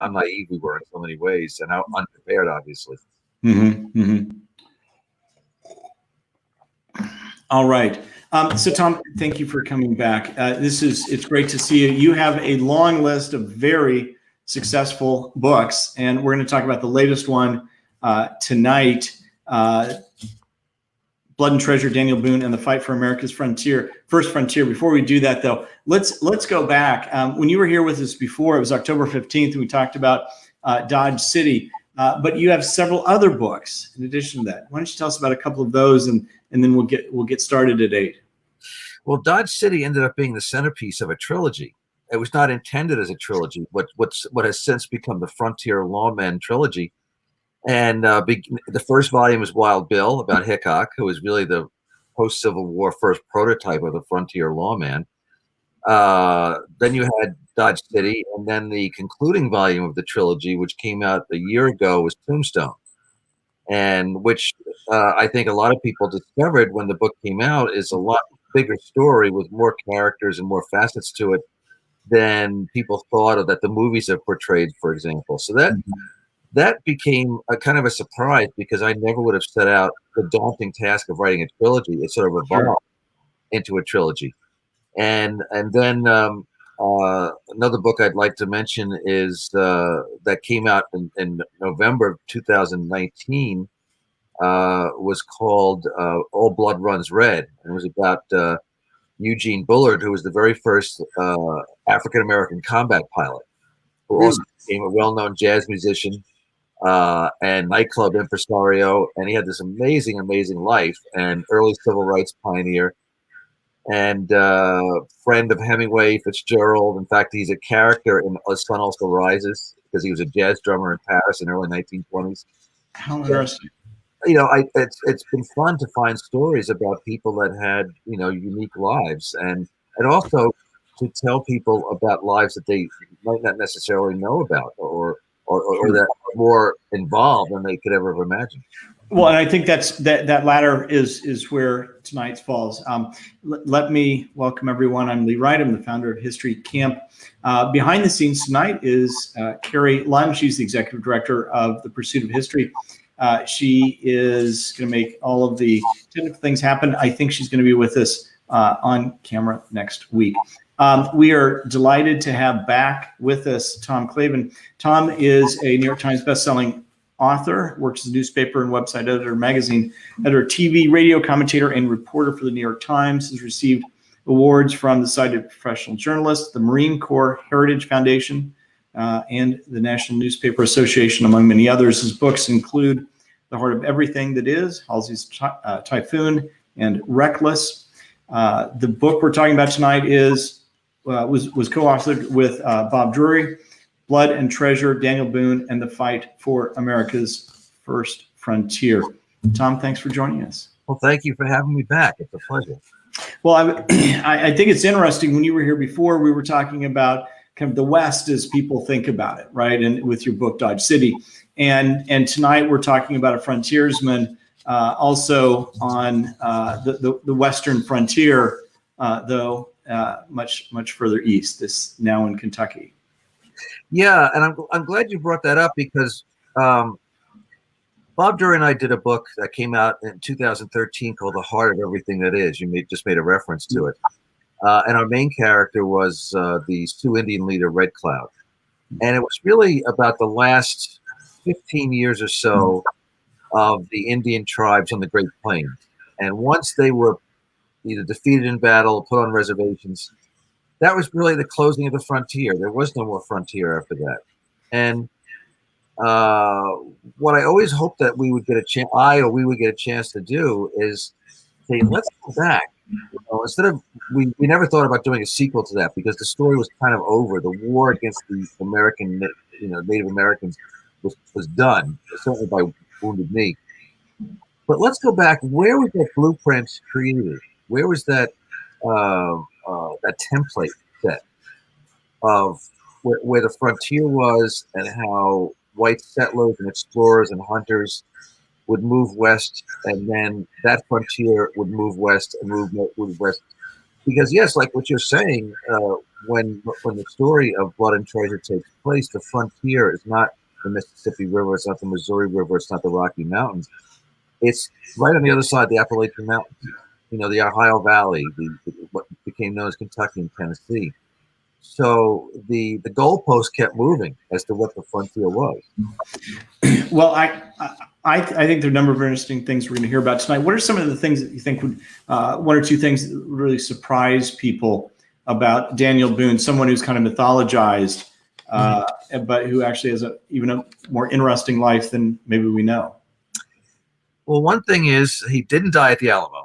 naive we were in so many ways, and how unprepared, obviously. Mm-hmm. Mm-hmm. All right. So Tom, thank you for coming back. It's great to see you. You have a long list of very successful books, and we're going to talk about the latest one tonight, Blood and Treasure, Daniel Boone and the Fight for America's First Frontier. Before we do that, though, let's go back. When you were here with us before, it was October 15th, and we talked about Dodge City. But you have several other books in addition to that. Why don't you tell us about a couple of those, and then we'll get started at 8. Well, Dodge City ended up being the centerpiece of a trilogy. It was not intended as a trilogy. What has since become the Frontier Lawmen trilogy. And the first volume is Wild Bill, about Hickok, who was really the post-Civil War first prototype of the Frontier Lawman. Then you had Dodge City, and then the concluding volume of the trilogy, which came out a year ago, was Tombstone, and which I think a lot of people discovered when the book came out is a lot bigger story with more characters and more facets to it than people thought, or that the movies have portrayed, for example. So that became a kind of a surprise, because I never would have set out the daunting task of writing a trilogy. It sort of evolved into a trilogy. And then another book I'd like to mention is that came out in November of 2019, was called All Blood Runs Red. And it was about Eugene Bullard, who was the very first African-American combat pilot, who also became a well-known jazz musician and nightclub impresario. And he had this amazing, amazing life, and early civil rights pioneer, and friend of Hemingway, Fitzgerald. In fact, he's a character in A Sun Also Rises, because he was a jazz drummer in Paris in the early 1920s. How interesting. It's been fun to find stories about people that had, unique lives, and also to tell people about lives that they might not necessarily know about, or that are more involved than they could ever have imagined. Well, and I think that latter is where tonight's falls. Let me welcome everyone. I'm Lee Wright. I'm the founder of History Camp. Behind the scenes tonight is Carrie Lund. She's the executive director of The Pursuit of History. She is going to make all of the technical things happen. I think she's going to be with us on camera next week. We are delighted to have back with us Tom Clavin. Tom is a New York Times bestselling author, works as a newspaper and website editor, magazine editor, TV, radio commentator, and reporter for the New York Times. Has received awards from the Society of Professional Journalists, the Marine Corps Heritage Foundation, and the National Newspaper Association, among many others. His books include The Heart of Everything That Is, Halsey's Typhoon, and Reckless. The book we're talking about tonight was co-authored with Bob Drury, Blood and Treasure, Daniel Boone, and the Fight for America's First Frontier. Tom, thanks for joining us. Well, thank you for having me back. It's a pleasure. Well, I think it's interesting. When you were here before, we were talking about kind of the West as people think about it, right? And with your book, Dodge City. And tonight we're talking about a frontiersman also on the Western frontier, though much further east, this now in Kentucky. Yeah, and I'm glad you brought that up, because Bob Drury and I did a book that came out in 2013 called The Heart of Everything That Is. You just made a reference to it. And our main character was the Sioux Indian leader, Red Cloud. And it was really about the last 15 years or so of the Indian tribes on the Great Plains. And once they were either defeated in battle, put on reservations, that was really the closing of the frontier. There was no more frontier after that. And what I always hoped that we would get a chance to do is say, let's go back. Instead of we never thought about doing a sequel to that, because the story was kind of over. The war against the American, Native Americans was done, certainly by Wounded Knee. But let's go back. Where was that blueprint created? Where was that that template set of where the frontier was, and how white settlers and explorers and hunters would move west, and then that frontier would move west and move west? Because yes, like what you're saying, when the story of Blood and Treasure takes place, the frontier is not the Mississippi River, it's not the Missouri River, it's not the Rocky Mountains. It's right on the other side of the Appalachian Mountains. The Ohio Valley, what became known as Kentucky and Tennessee. So the goalpost kept moving as to what the frontier was. Well, I think there are a number of interesting things we're going to hear about tonight. What are some of the things that you think would, one or two things that would really surprise people about Daniel Boone, someone who's kind of mythologized, but who actually has even a more interesting life than maybe we know? Well, one thing is he didn't die at the Alamo.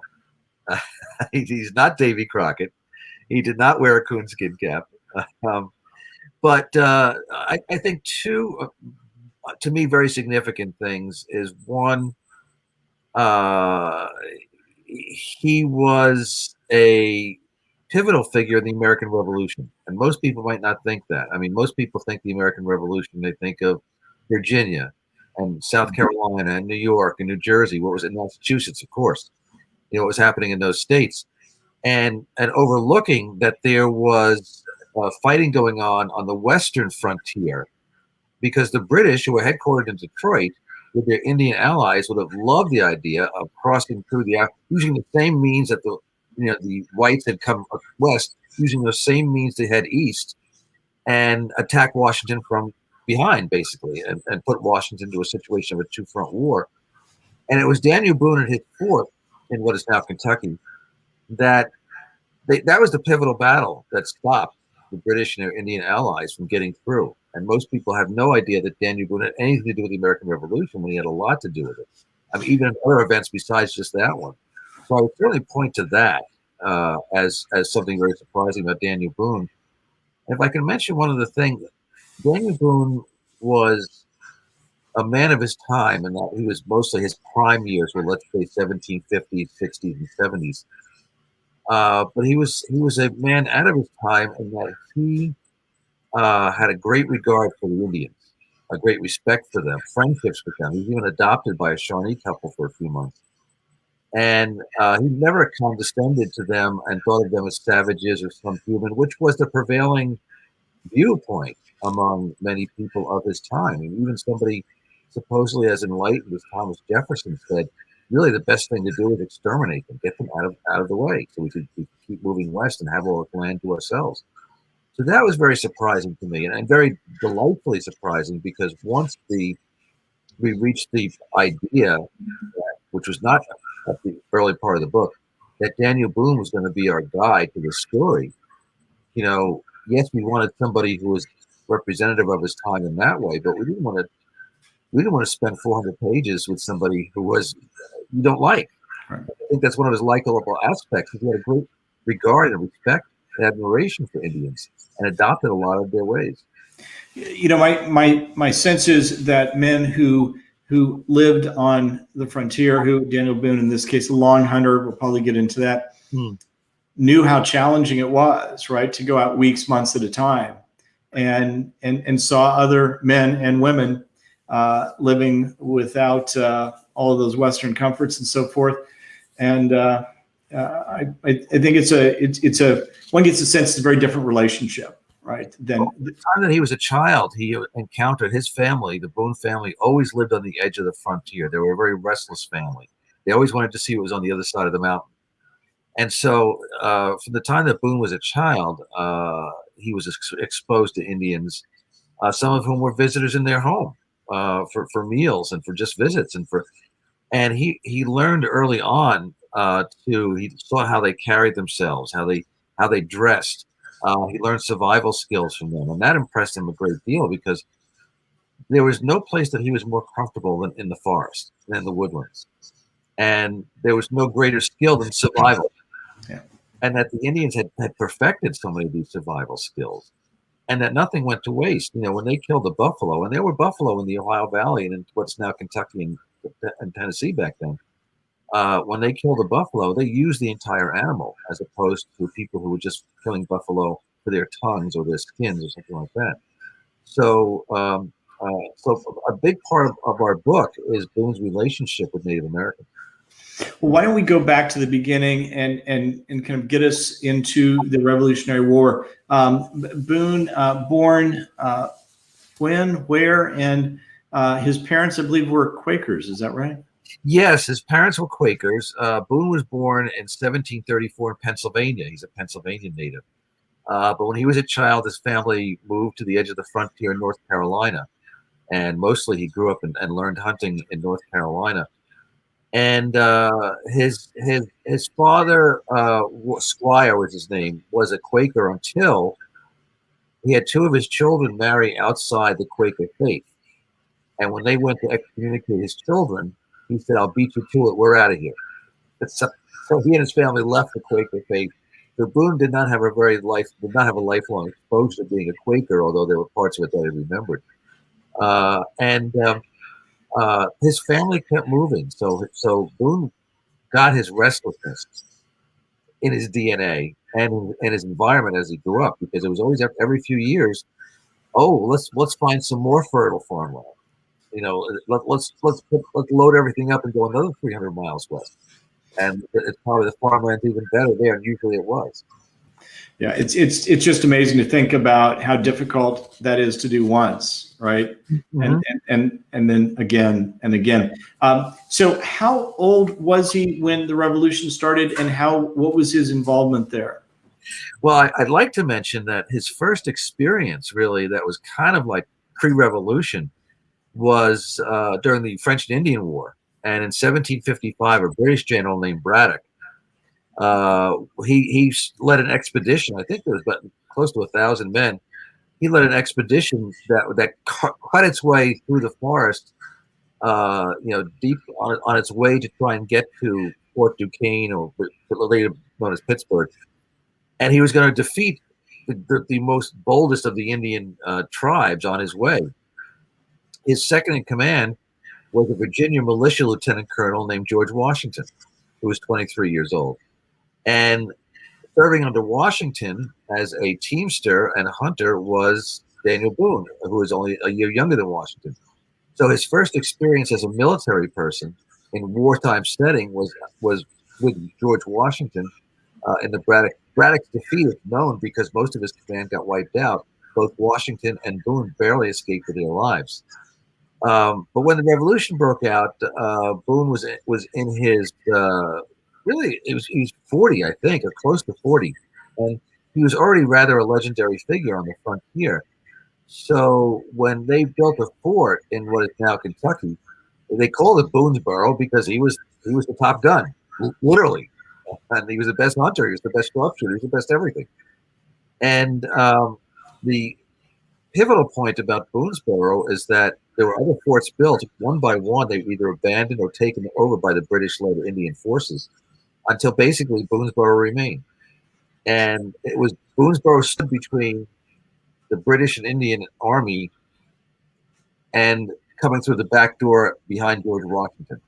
He's not Davy Crockett. He did not wear a coonskin cap. But I think two, to me, very significant things is one, he was a pivotal figure in the American Revolution. And most people might not think that. I mean, most people think the American Revolution, they think of Virginia and South Carolina and New York and New Jersey, what was in Massachusetts, of course, what was happening in those states. And overlooking that there was fighting going on the western frontier, because the British, who were headquartered in Detroit with their Indian allies, would have loved the idea of crossing through using the same means that the whites had come west, using those same means they had east, and attack Washington from behind, basically, and put Washington into a situation of a two-front war. And it was Daniel Boone and his fort in what is now Kentucky that was the pivotal battle that stopped the British and their Indian allies from getting through. And most people have no idea that Daniel Boone had anything to do with the American Revolution, when he had a lot to do with it. I mean, even in other events besides just that one. So I would certainly point to that as something very surprising about Daniel Boone. And if I can mention one other thing, Daniel Boone was a man of his time, and that he was mostly, his prime years were, let's say, 1750s, 60s, and 70s. But he was a man out of his time, in that he had a great regard for the Indians, a great respect for them, friendships with them. He was even adopted by a Shawnee couple for a few months. And he never condescended to them and thought of them as savages or subhuman, which was the prevailing viewpoint among many people of his time. And even somebody supposedly as enlightened as Thomas Jefferson said, really the best thing to do is exterminate them, get them out of the way, so we could keep moving west and have all the land to ourselves. So that was very surprising to me, and very delightfully surprising, because once we reached the idea, which was not at the early part of the book, that Daniel Boone was going to be our guide to the story. Yes, we wanted somebody who was representative of his time in that way, but we didn't want to spend 400 pages with somebody who was you don't like. Right. I think that's one of his likable aspects. He had a great regard and respect and admiration for Indians, and adopted a lot of their ways. My sense is that men who lived on the frontier, who Daniel Boone in this case, a long hunter, we'll probably get into that, knew how challenging it was, right, to go out weeks, months at a time, and saw other men and women living without all of those Western comforts and so forth. And I think it's one gets a sense it's a very different relationship, right? Than the time that he was a child, he encountered his family. The Boone family always lived on the edge of the frontier. They were a very restless family. They always wanted to see what was on the other side of the mountain. And so from the time that Boone was a child, he was exposed to Indians, some of whom were visitors in their home for meals and for just visits. And he learned early on he saw how they carried themselves, how they dressed. He learned survival skills from them, and that impressed him a great deal, because there was no place that he was more comfortable than in the forest, than in the woodlands. And there was no greater skill than survival. Yeah. And that the Indians had perfected so many of these survival skills, and that nothing went to waste. When they killed the buffalo, and there were buffalo in the Ohio Valley and in what's now Kentucky and Tennessee back then, when they killed a buffalo, they used the entire animal, as opposed to people who were just killing buffalo for their tongues or their skins or something like that. So, so a big part of our book is Boone's relationship with Native Americans. Well, why don't we go back to the beginning and kind of get us into the Revolutionary War? Boone, born when, where, and his parents, I believe, were Quakers. Is that right? Yes, his parents were Quakers. Boone was born in 1734 in Pennsylvania. He's a Pennsylvania native. But when he was a child, his family moved to the edge of the frontier in North Carolina. And mostly he grew up and learned hunting in North Carolina. And his father, Squire was his name, was a Quaker until he had two of his children marry outside the Quaker faith. And when they went to excommunicate his children, he said, "I'll beat you to it. We're out of here." So he and his family left the Quaker faith. So Boone did not have a lifelong exposure to being a Quaker, although there were parts of it that he remembered. His family kept moving. So Boone got his restlessness in his DNA and in his environment as he grew up, because it was always every few years, oh, let's find some more fertile farmland. Let's load everything up and go another 300 miles west. And it's probably the farmland's even better there, and usually it was. Yeah, it's just amazing to think about how difficult that is to do once, right? Mm-hmm. And then again and again. So how old was he when the revolution started, and what was his involvement there? Well, I'd like to mention that his first experience, really, that was kind of like pre-revolution, was during the French and Indian War. And in 1755, a British general named Braddock, he led an expedition. I think there was about close to 1,000 men. He led an expedition that cut its way through the forest, deep on its way to try and get to Fort Duquesne, or later known as Pittsburgh. And he was going to defeat the most boldest of the Indian tribes on his way. His second in command was a Virginia militia lieutenant colonel named George Washington, who was 23 years old. And serving under Washington as a teamster and a hunter was Daniel Boone, who was only a year younger than Washington. So his first experience as a military person in wartime setting was with George Washington in the Braddock's defeat is known because most of his command got wiped out. Both Washington and Boone barely escaped with their lives. But when the revolution broke out, Boone was in his he's 40, I think, or close to 40, and he was already rather a legendary figure on the frontier. So when they built a fort in what is now Kentucky, they called it Boonesboro because he was the top gun, literally, and he was the best hunter, he was the best sharpshooter, he was the best everything. And the pivotal point about Boonesboro is that there were other forts built. One by one, they were either abandoned or taken over by the British-led Indian forces until basically Boonesboro remained. And it was Boonesboro stood between the British and Indian army and coming through the back door behind George Washington.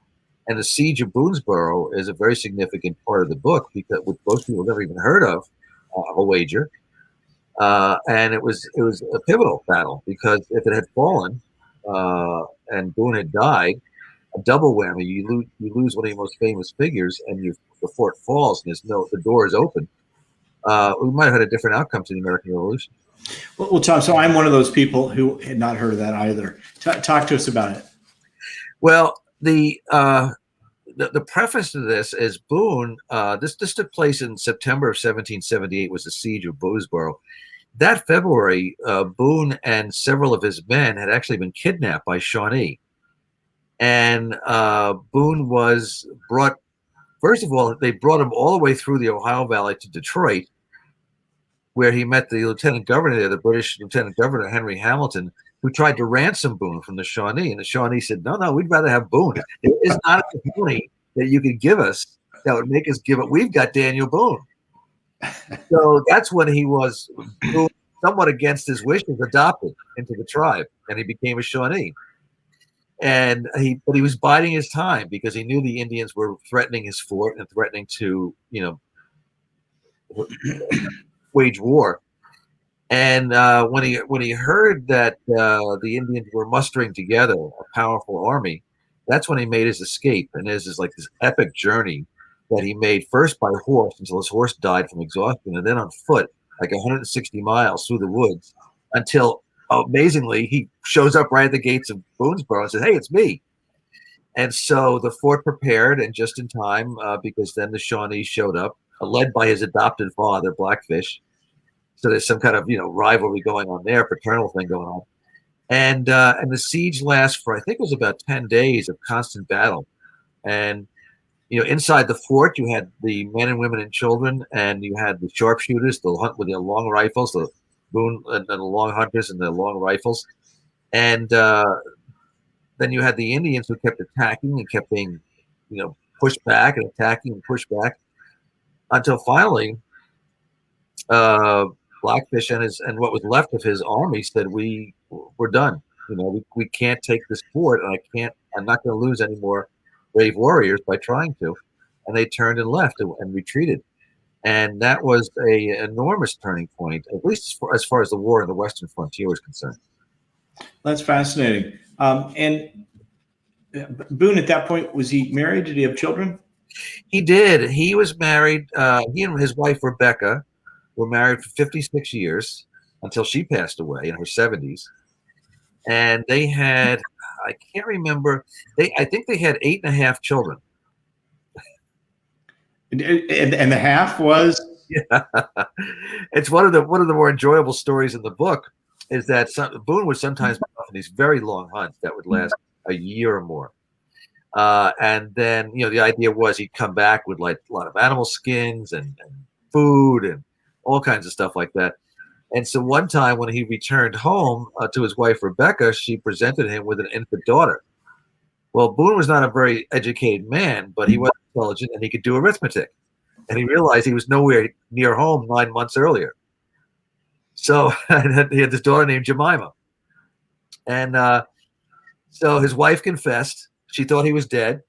And the Siege of Boonesboro is a very significant part of the book, because which most people have never even heard of, a wager. And it was a pivotal battle, because if it had fallen and Boone had died, a double whammy. You lose one of your most famous figures, and the fort falls, and the door is open. We might have had a different outcome to the American Revolution. Well, Tom, so I'm one of those people who had not heard of that either. Talk to us about it. Well, the preface to this is Boone. This took place in September of 1778. Was the Siege of Boonesboro. That February, Boone and several of his men had actually been kidnapped by Shawnee, and Boone was brought. First of all, they brought him all the way through the Ohio Valley to Detroit, where he met the lieutenant governor there, the British lieutenant governor, Henry Hamilton, who tried to ransom Boone from the Shawnee. And the Shawnee said, no, we'd rather have Boone. There is not enough money that you could give us that would make us give it. We've got Daniel Boone. So that's when he was, somewhat against his wishes, adopted into the tribe, and he became a Shawnee. And he was biding his time because he knew the Indians were threatening his fort and threatening to, wage war. And when he heard that the Indians were mustering together a powerful army, That's when he made his escape, and there's this epic journey that he made first by horse until his horse died from exhaustion, and then on foot, like 160 miles through the woods, until amazingly he shows up right at the gates of Boonesboro and says, "Hey, it's me." And so the fort prepared, and just in time, because then the Shawnees showed up, led by his adopted father, Blackfish. So there's some kind of rivalry going on there, paternal thing going on. And the siege lasts for, I think it was about 10 days of constant battle. And inside the fort, you had the men and women and children, and you had the sharpshooters, the hunt with the long rifles, the Boone and the long hunters and the long rifles. And then you had the Indians who kept attacking and kept being, pushed back and attacking and pushed back until finally Blackfish and what was left of his army said, we're done. We can't take this fort, and I'm not going to lose any more brave warriors by trying to. And they turned and left and retreated. And that was a enormous turning point, at least as far as the war on the Western frontier was concerned. That's fascinating. And Boone, at that point, was he married? Did he have children? He did. He was married. He and his wife, Rebecca, were married for 56 years until she passed away in her 70s. And they had, I can't remember, I think they had 8.5 children. And the half was? Yeah. It's one of the more enjoyable stories in the book is that Boone would sometimes go off on these very long hunts that would last a year or more. And then, the idea was he'd come back with like a lot of animal skins and food and all kinds of stuff like that. And so one time when he returned home to his wife, Rebecca, she presented him with an infant daughter. Well, Boone was not a very educated man, but he was intelligent and he could do arithmetic. And he realized he was nowhere near home 9 months earlier. So he had this daughter named Jemima. And so his wife confessed. She thought he was dead.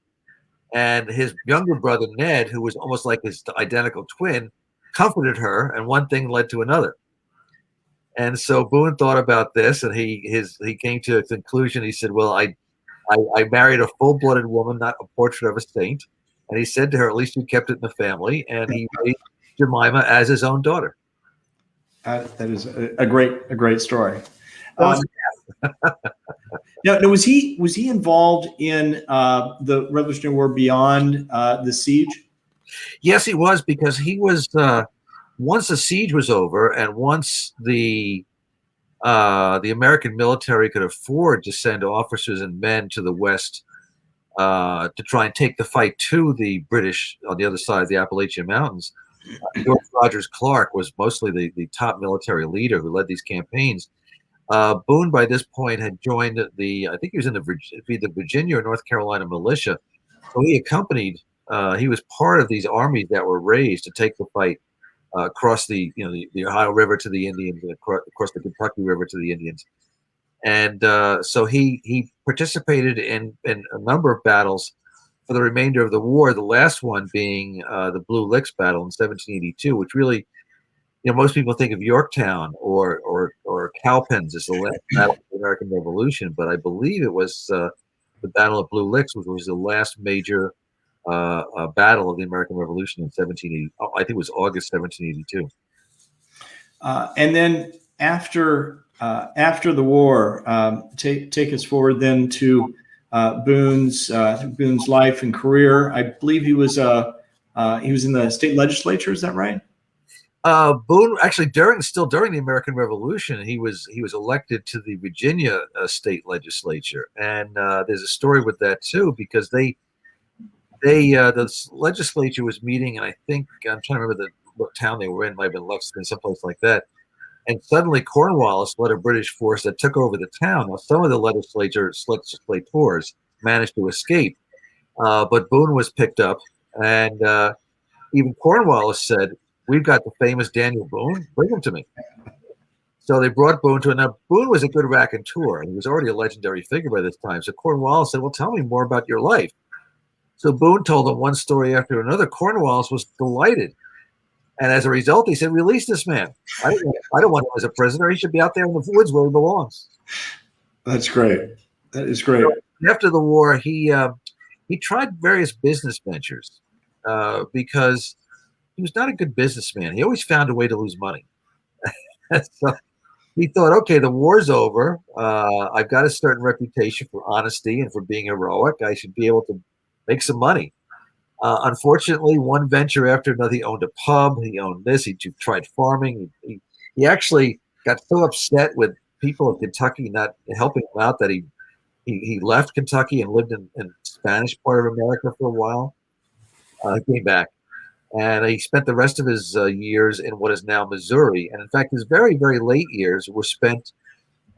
And his younger brother, Ned, who was almost like his identical twin, comforted her, and one thing led to another. And so Boone thought about this, and he came to a conclusion. He said, well, I married a full-blooded woman, not a portrait of a saint. And he said to her, at least you kept it in the family. And he raised Jemima as his own daughter. That is a great story. Now, was he involved in the Revolutionary War beyond the siege? Yes, he was, because he was once the siege was over, and once the American military could afford to send officers and men to the west to try and take the fight to the British on the other side of the Appalachian Mountains. George Rogers Clark was mostly the top military leader who led these campaigns. Boone, by this point, had joined I think he was in the Virginia or North Carolina militia. So he accompanied, he was part of these armies that were raised to take the fight across the Ohio River to the Indians, and across the Kentucky River to the Indians. And so he participated in a number of battles for the remainder of the war, the last one being the Blue Licks battle in 1782, which really, most people think of Yorktown or Cowpens as the last battle of the American Revolution, but I believe it was the Battle of Blue Licks, which was the last major battle of the American Revolution in 1780. I think it was August 1782. And then after the war, take us forward then to Boone's life and career. I believe he was in the state legislature. Is that right? Boone actually during the American Revolution, he was elected to the Virginia state legislature, and there's a story with that too, because the legislature was meeting, and I think I'm trying to remember what town they were in. Might have been Lexington, someplace like that. And suddenly Cornwallis led a British force that took over the town. Now, some of the legislators managed to escape, but Boone was picked up, and even Cornwallis said, "We've got the famous Daniel Boone. Bring him to me." So they brought Boone to him. Now, Boone was a good raconteur, and he was already a legendary figure by this time. So Cornwallis said, "Well, tell me more about your life." So Boone told him one story after another. Cornwallis was delighted. And as a result, he said, "Release this man. I don't want him as a prisoner. He should be out there in the woods where he belongs." That's great. That is great. after the war, he tried various business ventures because he was not a good businessman. He always found a way to lose money. So he thought, okay, the war's over. I've got a certain reputation for honesty and for being heroic. I should be able to make some money. Unfortunately, one venture after another, he owned a pub. He owned this. He tried farming. He actually got so upset with people in Kentucky not helping him out that he left Kentucky and lived in Spanish part of America for a while. He came back. And he spent the rest of his years in what is now Missouri. And in fact, his very, very late years were spent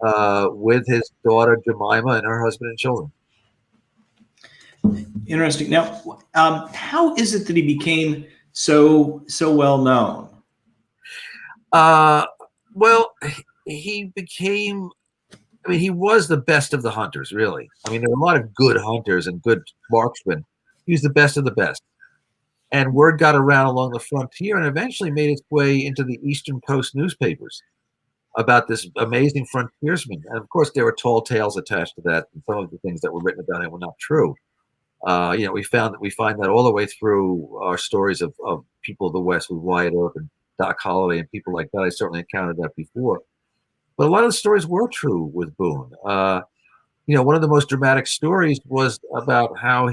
with his daughter Jemima and her husband and children. Interesting. Now, how is it that he became so well known? Well, he became. I mean, he was the best of the hunters, really. I mean, there were a lot of good hunters and good marksmen. He was the best of the best. And word got around along the frontier and eventually made its way into the Eastern Coast newspapers about this amazing frontiersman. And of course, there were tall tales attached to that, and some of the things that were written about him were not true. We find that all the way through our stories of people of the West with Wyatt Earp and Doc Holliday and people like that. I certainly encountered that before. But a lot of the stories were true with Boone. One of the most dramatic stories was about how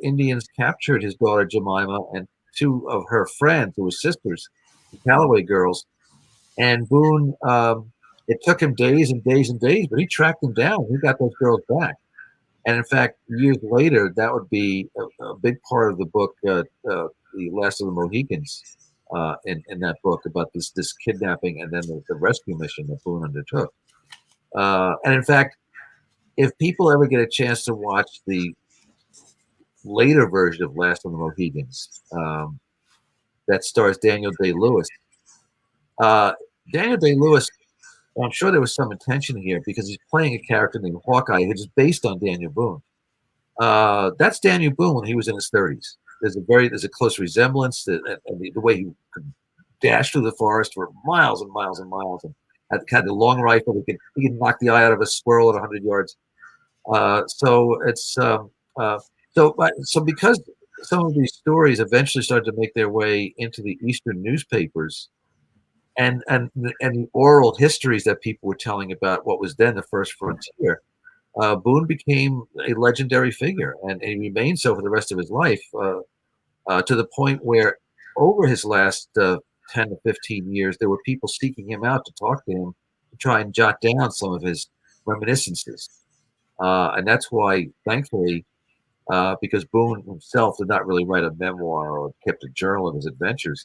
Indians captured his daughter Jemima and two of her friends, who were sisters, the Callaway girls. And Boone, it took him days and days and days, but he tracked them down. He got those girls back. And in fact, years later, that would be a big part of the book, The Last of the Mohicans, in that book about this kidnapping and then the rescue mission that Boone undertook. And in fact, if people ever get a chance to watch the later version of Last of the Mohicans, that stars Daniel Day-Lewis. Daniel Day-Lewis, I'm sure there was some intention here because he's playing a character named Hawkeye, which is based on Daniel Boone. That's Daniel Boone when he was in his 30s. There's a close resemblance, and the way he could dash through the forest for miles and miles and miles, and had the long rifle. He could knock the eye out of a squirrel at 100 yards. So because some of these stories eventually started to make their way into the Eastern newspapers, and the oral histories that people were telling about what was then the first frontier, Boone became a legendary figure, and he remained so for the rest of his life, to the point where over his last 10 to 15 years, there were people seeking him out to talk to him, to try and jot down some of his reminiscences. And that's why, thankfully, because Boone himself did not really write a memoir or kept a journal of his adventures,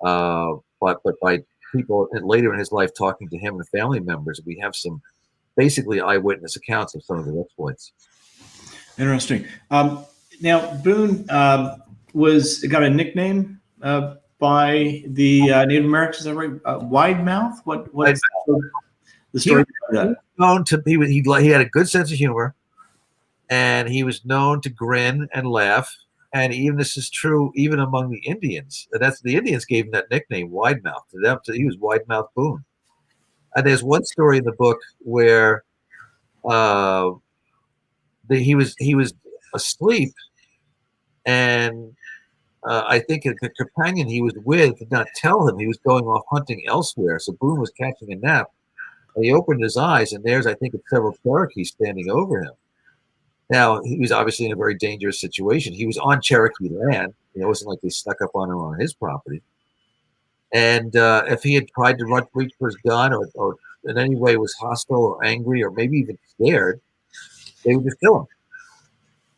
but by people later in his life talking to him and family members, we have some basically eyewitness accounts of some of the exploits. Interesting. Now, Boone got a nickname by the Native Americans. Is that right? Wide Mouth. What's the story behind that? He had a good sense of humor, and he was known to grin and laugh. And even this is true even among the Indians. The Indians gave him that nickname, Wide Mouth. To them, he was Wide Mouth Boone. And there's one story in the book where he was asleep, and I think the companion he was with did not tell him he was going off hunting elsewhere. So Boone was catching a nap, and he opened his eyes, and there's, I think, several Cherokees standing over him. Now, he was obviously in a very dangerous situation. He was on Cherokee land. It wasn't like they snuck up on him on his property. And if he had tried to reach for his gun or in any way was hostile or angry or maybe even scared, they would just kill him.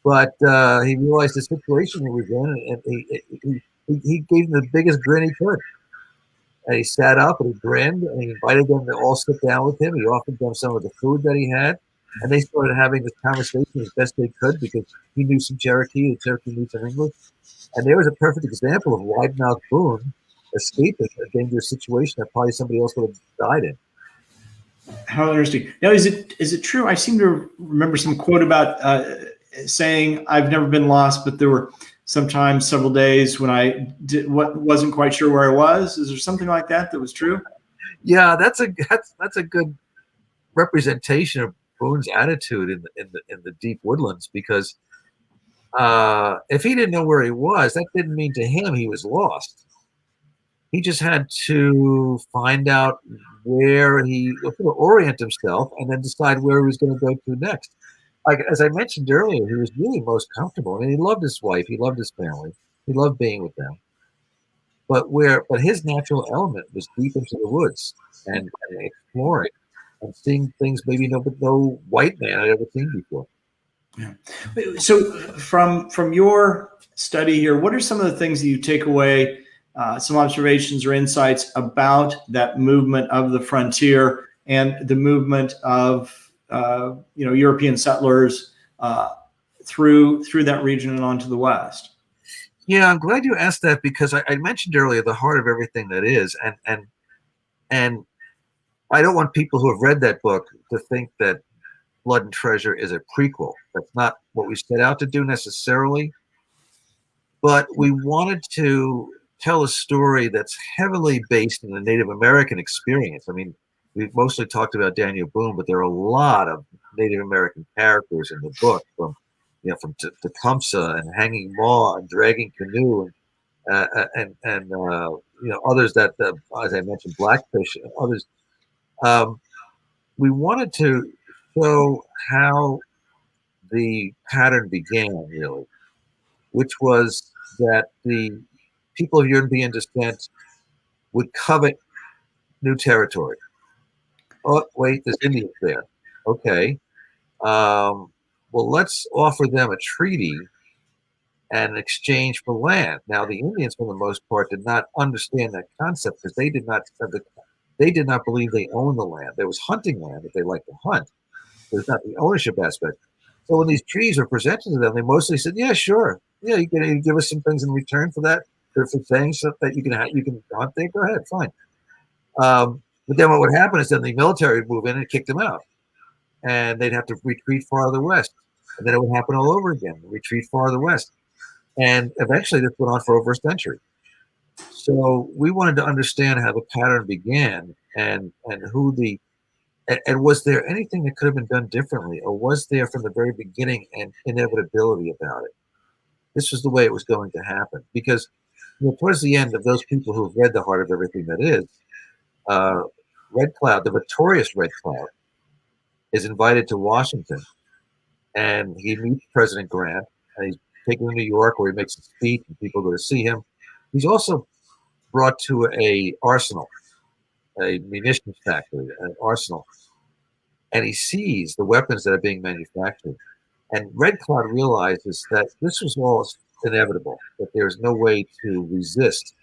But he realized the situation he was in, and he gave them the biggest grin he could. And he sat up and he grinned and he invited them to all sit down with him. He offered them some of the food that he had. And they started having this conversation as best they could because he knew some Cherokee and Cherokee knew some English. And there was a perfect example of Wide Mouth Boone escaping a dangerous situation that probably somebody else would have died in. How interesting. Now, is it true? I seem to remember some quote about saying, "I've never been lost, but there were sometimes several days when I wasn't quite sure where I was." Is there something like that was true? Yeah, that's a good representation of Boone's attitude in the deep woodlands, because if he didn't know where he was, that didn't mean to him he was lost. He just had to find out where he orient himself and then decide where he was going to go to next. Like, as I mentioned earlier, he was really most comfortable. I mean, he loved his wife, he loved his family, he loved being with them. But his natural element was deep into the woods and exploring and seeing things maybe no white man had ever seen before. Yeah. So from your study here, what are some of the things that you take away, some observations or insights about that movement of the frontier and the movement of European settlers through that region and onto the West? Yeah, I'm glad you asked that, because I mentioned earlier the heart of everything that is, and I don't want people who have read that book to think that Blood and Treasure is a prequel. That's not what we set out to do necessarily, but we wanted to tell a story that's heavily based in the Native American experience. I mean, we've mostly talked about Daniel Boone, but there are a lot of Native American characters in the book, from Tecumseh and Hanging Maw and Dragging Canoe and others that, as I mentioned, Blackfish and others. We wanted to show how the pattern began, really, which was that the people of European descent would covet new territory. Oh, wait, there's Indians there. Okay. Well, let's offer them a treaty and an exchange for land. Now, the Indians, for the most part, did not understand that concept, because they did not believe they owned the land. There was hunting land that they liked to hunt. There's not the ownership aspect. So when these treaties were presented to them, they mostly said, "Yeah, sure. Yeah, you can give us some things in return for that, for saying stuff that you can hunt there. Go ahead, fine." But then what would happen is then the military would move in and kick them out, and they'd have to retreat farther west, and then it would happen all over again, retreat farther west, and eventually this went on for over a century. So we wanted to understand how the pattern began, and who the and was there anything that could have been done differently, or was there from the very beginning an inevitability about it? This was the way it was going to happen, because towards the end of those people who've read The Heart of Everything That Is, Red Cloud, the victorious Red Cloud, is invited to Washington, and he meets President Grant, and he's taken to New York, where he makes a speech and people go to see him. He's also brought to a arsenal, a munitions factory, an arsenal, and he sees the weapons that are being manufactured. And Red Cloud realizes that this was all inevitable, that there's no way to resist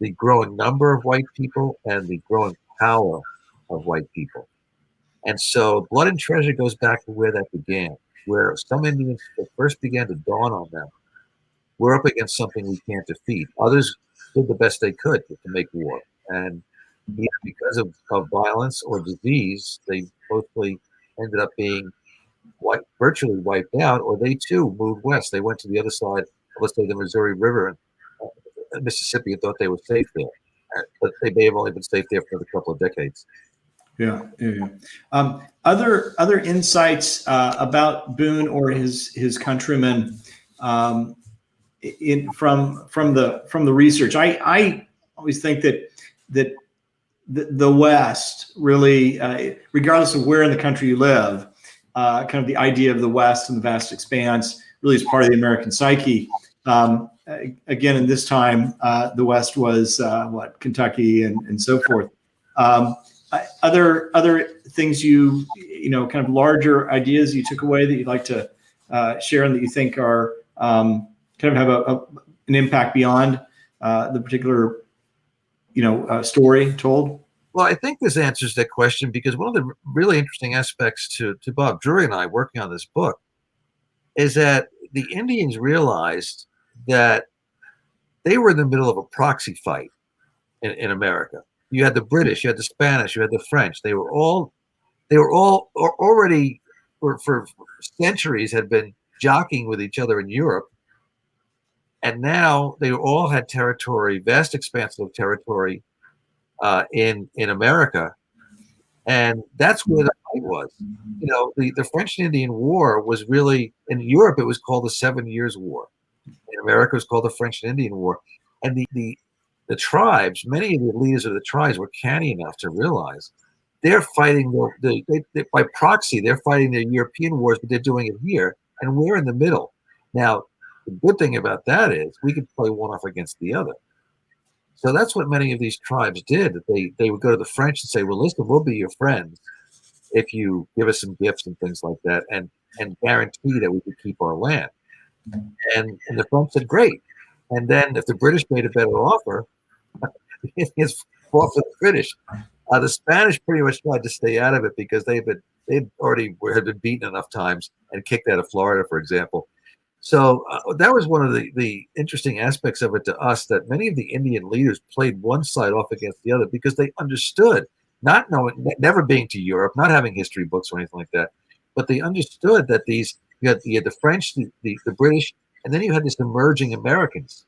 the growing number of white people and the growing power of white people. And so Blood and Treasure goes back to where that began, where some Indians first began to dawn on them. We're up against something we can't defeat. Others did the best they could to make war. And because of violence or disease, they mostly ended up being virtually wiped out, or they too moved west. They went to the other side, let's say the Missouri River and Mississippi, and thought they were safe there. But they may have only been safe there for a couple of decades. Yeah. Other insights about Boone or his countrymen from the research. I always think that the West really, regardless of where in the country you live, kind of the idea of the West and the vast expanse really is part of the American psyche. Again, in this time, the West was Kentucky and so forth. Other things kind of larger ideas you took away that you'd like to share and that you think are kind of have an impact beyond the particular story told? Well, I think this answers that question, because one of the really interesting aspects to Bob Drury and I working on this book is that the Indians realized that they were in the middle of a proxy fight in America. You had the British, you had the Spanish, you had the French. They were all already for centuries had been jockeying with each other in Europe. And now they all had territory, vast expanse of territory in America. And that's where the fight was. You know, the French and Indian War was really, in Europe, it was called the 7 Years' War. In America, it was called the French and Indian War. And the tribes, many of the leaders of the tribes were canny enough to realize they're fighting by proxy, they're fighting their European wars, but they're doing it here, and we're in the middle. Now, the good thing about that is we could play one off against the other. So that's what many of these tribes did. They would go to the French and say, "Well, listen, we'll be your friends if you give us some gifts and things like that, and guarantee that we could keep our land." And the French said, "Great." And then if the British made a better offer, the Indians fought for the British. The Spanish pretty much tried to stay out of it because they'd already had been beaten enough times and kicked out of Florida, for example. So that was one of the interesting aspects of it to us, that many of the Indian leaders played one side off against the other because they understood, not knowing, never being to Europe, not having history books or anything like that, but they understood that you had the French, the British, and then you had these emerging Americans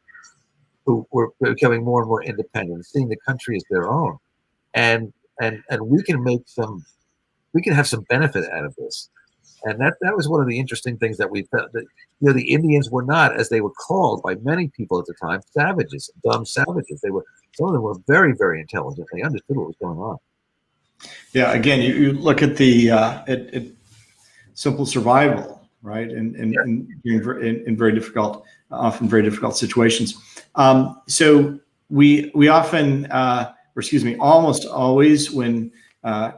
who were becoming more and more independent, seeing the country as their own, and we can have some benefit out of this. And that was one of the interesting things that we felt, that the Indians were not, as they were called by many people at the time, savages, dumb savages. Some of them were very, very intelligent. They understood what was going on. Yeah, again, you look at the at simple survival, right, in very difficult, often very difficult situations. So we often, or excuse me, almost always when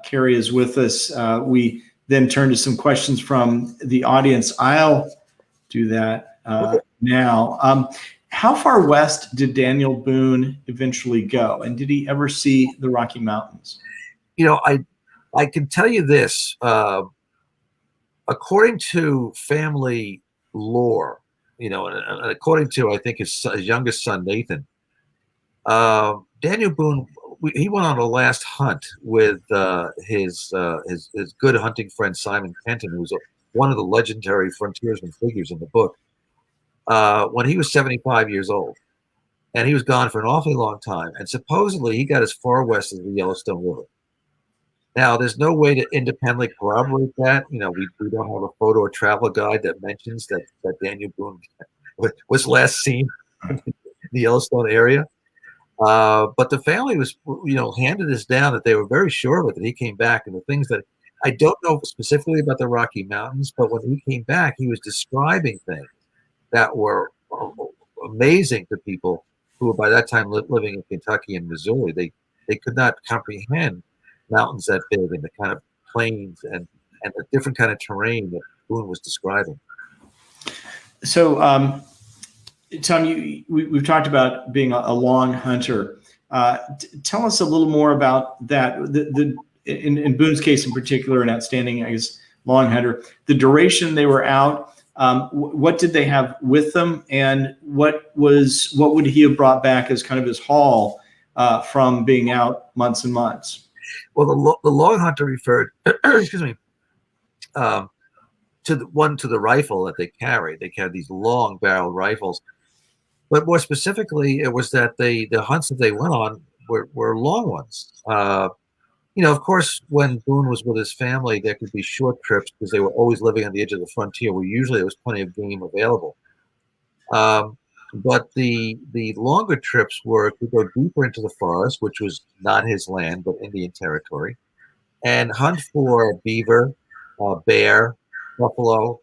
Carrie is with us, we then turn to some questions from the audience. I'll do that now. How far west did Daniel Boone eventually go, and did he ever see the Rocky Mountains? I can tell you this. According to family lore, and according to, I think, his youngest son, Nathan, Daniel Boone, he went on a last hunt with his good hunting friend Simon Kenton, who's one of the legendary frontiersman figures in the book, when he was 75 years old. And he was gone for an awfully long time. And supposedly he got as far west as the Yellowstone River. Now, there's no way to independently corroborate that. We don't have a photo or travel guide that mentions that Daniel Boone was last seen in the Yellowstone area. But the family was, handed us down that they were very sure of it, that he came back. And the things that I don't know specifically about the Rocky Mountains, but when he came back, he was describing things that were amazing to people who were by that time living in Kentucky and Missouri. They could not comprehend mountains that big and the kind of plains and the different kind of terrain that Boone was describing. So, Tom, we've talked about being a long hunter. Tell us a little more about that. In Boone's case in particular, an outstanding, I guess, long hunter. The duration they were out. What did they have with them, and what would he have brought back as kind of his haul from being out months and months? Well, the long hunter referred, excuse me, to the rifle that they carried. They carried these long barrel rifles, but more specifically, it was that the hunts that they went on were long ones. Of course, when Boone was with his family, there could be short trips because they were always living on the edge of the frontier, where usually there was plenty of game available. But the longer trips were to go deeper into the forest, which was not his land, but Indian territory, and hunt for beaver, bear, buffalo,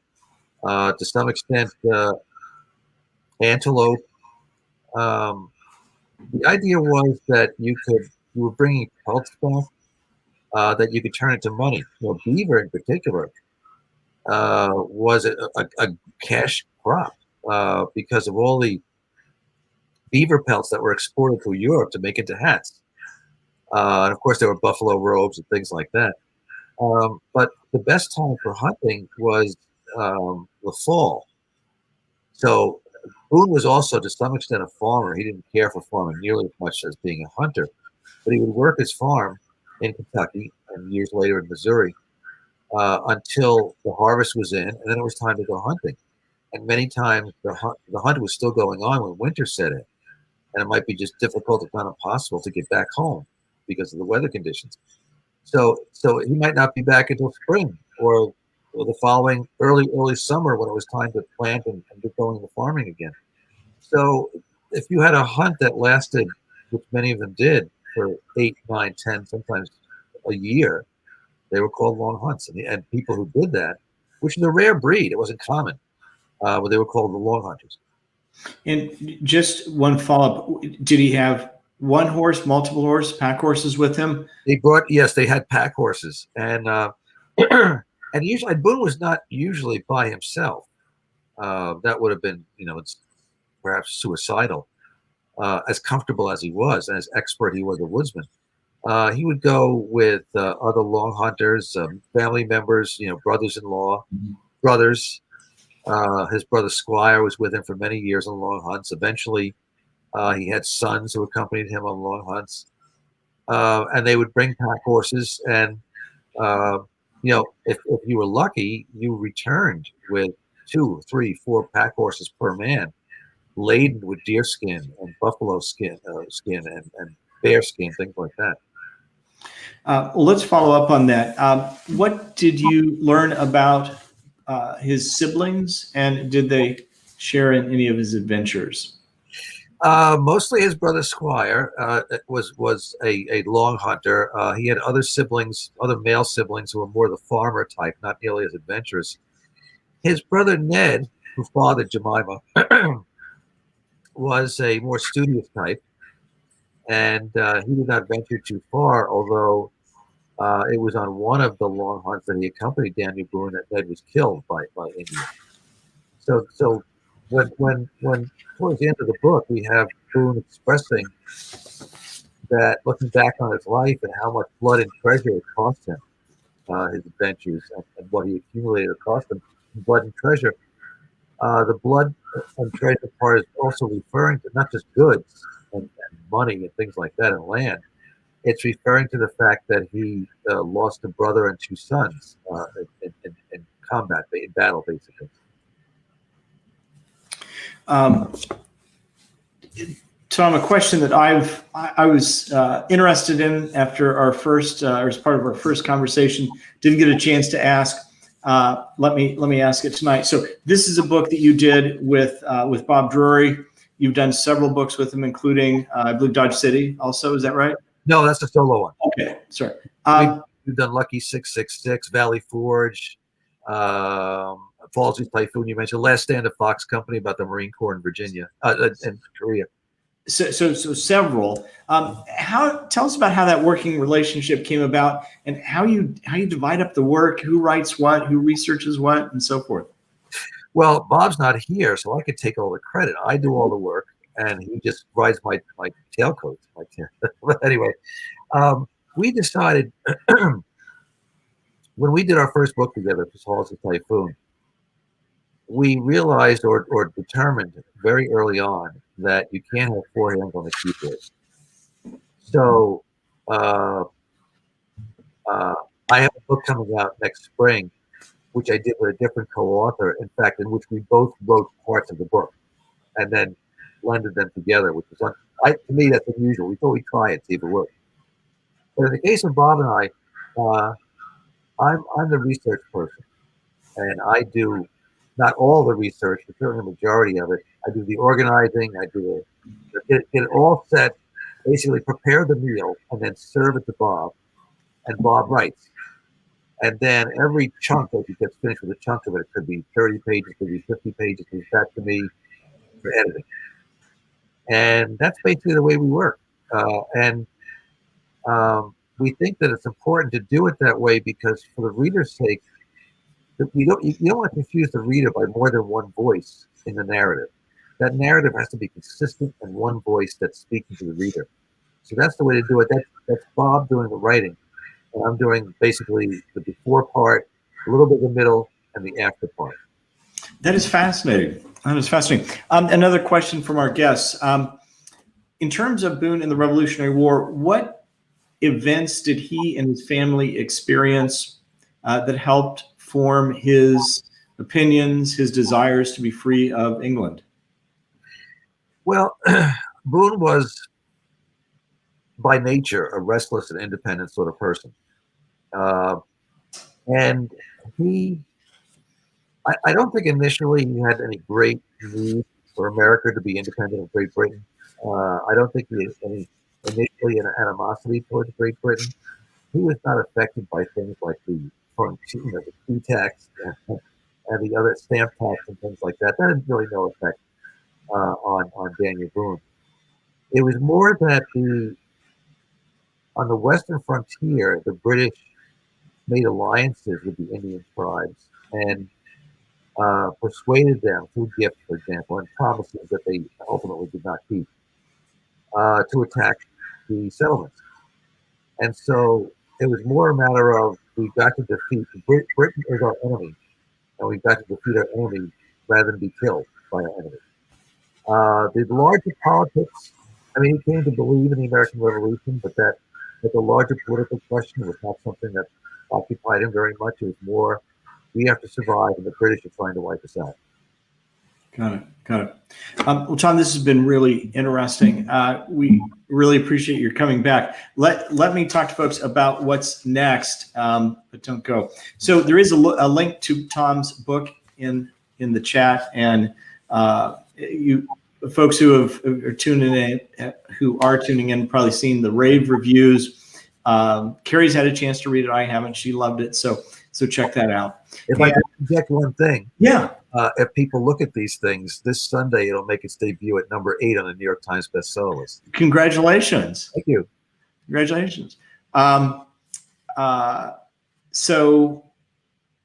to some extent, antelope. The idea was that you were bringing pelts back, that you could turn into money. Beaver in particular was a cash crop. Because of all the beaver pelts that were exported to Europe to make into hats. And of course, there were buffalo robes and things like that. But the best time for hunting was the fall. So Boone was also, to some extent, a farmer. He didn't care for farming nearly as much as being a hunter, but he would work his farm in Kentucky and years later in Missouri until the harvest was in, and then it was time to go hunting. And many times the hunt was still going on when winter set in, and it might be just difficult, if not impossible, to get back home because of the weather conditions. So he might not be back until spring or the following early summer when it was time to plant and get going to farming again. So if you had a hunt that lasted, which many of them did, for 8, 9, 10, sometimes a year, they were called long hunts. And people who did that, which is a rare breed, it wasn't common, but they were called the long hunters. And just one follow-up, did he have one horse, multiple horse, pack horses with him? Yes, they had pack horses. And and usually Boone was not usually by himself. That would have been, it's perhaps suicidal. As comfortable as he was, and as expert he was a woodsman, he would go with other long hunters, family members, brothers-in-law, brothers. His brother Squire was with him for many years on long hunts. Eventually, he had sons who accompanied him on long hunts, and they would bring pack horses. And if you were lucky, you returned with 2, 3, 4 pack horses per man, laden with deer skin and buffalo skin, and bear skin, things like that. Well, let's follow up on that. What did you learn about his siblings, and did they share in any of his adventures? Mostly his brother Squire was a long hunter. He had other siblings, other male siblings who were more the farmer type, not nearly as adventurous. His brother Ned, who fathered Jemima, was a more studious type, and he did not venture too far, although it was on one of the long hunts that he accompanied Daniel Boone that Ned was killed by Indians. So when towards the end of the book, we have Boone expressing that, looking back on his life and how much blood and treasure it cost him, his adventures, and what he accumulated cost him blood and treasure. The blood and treasure part is also referring to not just goods and money and things like that and land. It's referring to the fact that he lost a brother and 2 sons in combat, in battle, basically. Tom, a question that I was interested in after our first, or as part of our first conversation, didn't get a chance to ask. Let me ask it tonight. So this is a book that you did with Bob Drury. You've done several books with him, including I believe Dodge City. Also, is that right? No, that's a solo one. Okay, sorry. We've done Lucky 666, Valley Forge, Falls Typhoon. You mentioned Last Stand of Fox Company about the Marine Corps in Virginia and Korea. So several. Tell us about how that working relationship came about, and how you divide up the work, who writes what, who researches what, and so forth. Well, Bob's not here, so I could take all the credit. I do all the work, and he just rides my tailcoats. But anyway, we decided when we did our first book together, Falls of Typhoon, we realized or determined very early on that you can't have 4 hands on the keyboard. So I have a book coming out next spring, which I did with a different co-author, in fact, in which we both wrote parts of the book and then blended them together, which was, to me, that's unusual. We thought we'd try it, see if it worked. But in the case of Bob and I, I'm the research person, and I do not all the research, but certainly the majority of it. I do the organizing. I do get it all set, basically prepare the meal, and then serve it to Bob, and Bob writes. And then every chunk that he gets finished with a chunk of it, it could be 30 pages, it could be 50 pages, comes back to me for editing. And that's basically the way we work. And we think that it's important to do it that way because, for the reader's sake, you don't want to confuse the reader by more than one voice in the narrative. That narrative has to be consistent and one voice that's speaking to the reader. So that's the way to do it. That's Bob doing the writing, and I'm doing basically the before part, a little bit of the middle, and the after part. That is fascinating. That is fascinating. Another question from our guests. In terms of Boone and the Revolutionary War, what events did he and his family experience that helped form his opinions, his desires to be free of England? Well, Boone was by nature a restless and independent sort of person. Uh, and he, I don't think initially he had any great need for America to be independent of Great Britain. I don't think he had any initially an animosity towards Great Britain. He was not affected by things like the tea tax and the other stamp tax and things like that. That had really no effect on Daniel Boone. It was more that on the western frontier, the British made alliances with the Indian tribes and persuaded them through gifts, for example, and promises that they ultimately did not keep, to attack the settlements. And so it was more a matter of we've got to defeat Britain is our enemy, and we've got to defeat our enemy rather than be killed by our enemy. The larger politics, I mean, he came to believe in the American Revolution, but the larger political question was not something that occupied him very much. It was more, we have to survive, and the British are trying to wipe us out. Got it. Got it. Well, Tom, this has been really interesting. We really appreciate your coming back. Let me talk to folks about what's next, but don't go. So there is a link to Tom's book in the chat, and you folks who are tuning in probably seen the rave reviews. Carrie's had a chance to read it. I haven't. She loved it. So check that out. If I can interject one thing. Yeah. If people look at these things, this Sunday it'll make its debut at number 8 on the New York Times bestseller list. Congratulations! Thank you. Congratulations. So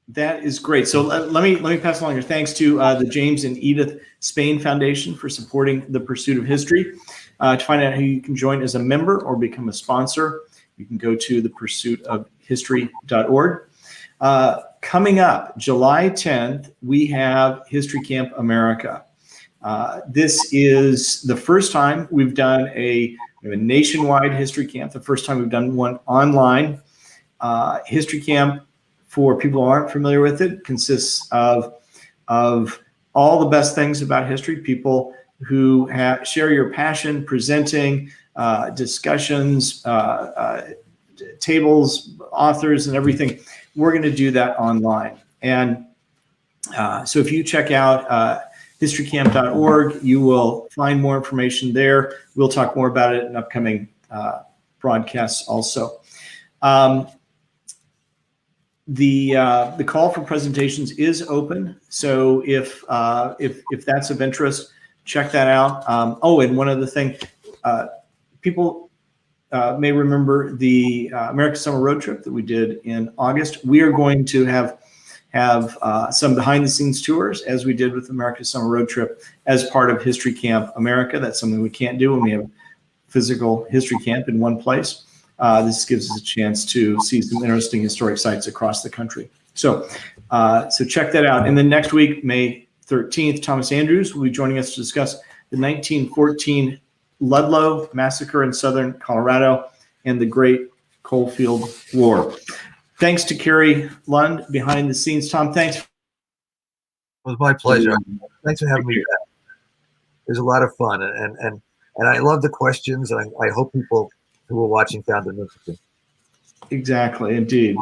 that is great. So let me pass along your thanks to the James and Edith Spain Foundation for supporting the pursuit of history. To find out how you can join as a member or become a sponsor, you can go to thepursuitofhistory.org. Coming up, July 10th, we have History Camp America. This is the first time we've done a nationwide history camp, the first time we've done one online. History Camp, for people who aren't familiar with it, consists of all the best things about history, people who share your passion, presenting, discussions, tables, authors, and everything. We're going to do that online. And so if you check out historycamp.org, you will find more information there. We'll talk more about it in upcoming broadcasts also. The call for presentations is open. So if that's of interest, check that out. And one other thing, people may remember the American Summer Road Trip that we did in August. We are going to have some behind-the-scenes tours, as we did with American Summer Road Trip, as part of History Camp America. That's something we can't do when we have physical history camp in one place. This gives us a chance to see some interesting historic sites across the country. So check that out. And then next week, May 13th, Thomas Andrews will be joining us to discuss the 1914 Ludlow Massacre in southern Colorado and the Great Coalfield War. Thanks to Carrie Lund behind the scenes. Tom, thanks. It was my pleasure. Thanks for having me back. It was a lot of fun, and I love the questions, and I hope people who were watching found them interesting. Exactly, indeed.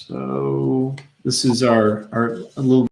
So this is our little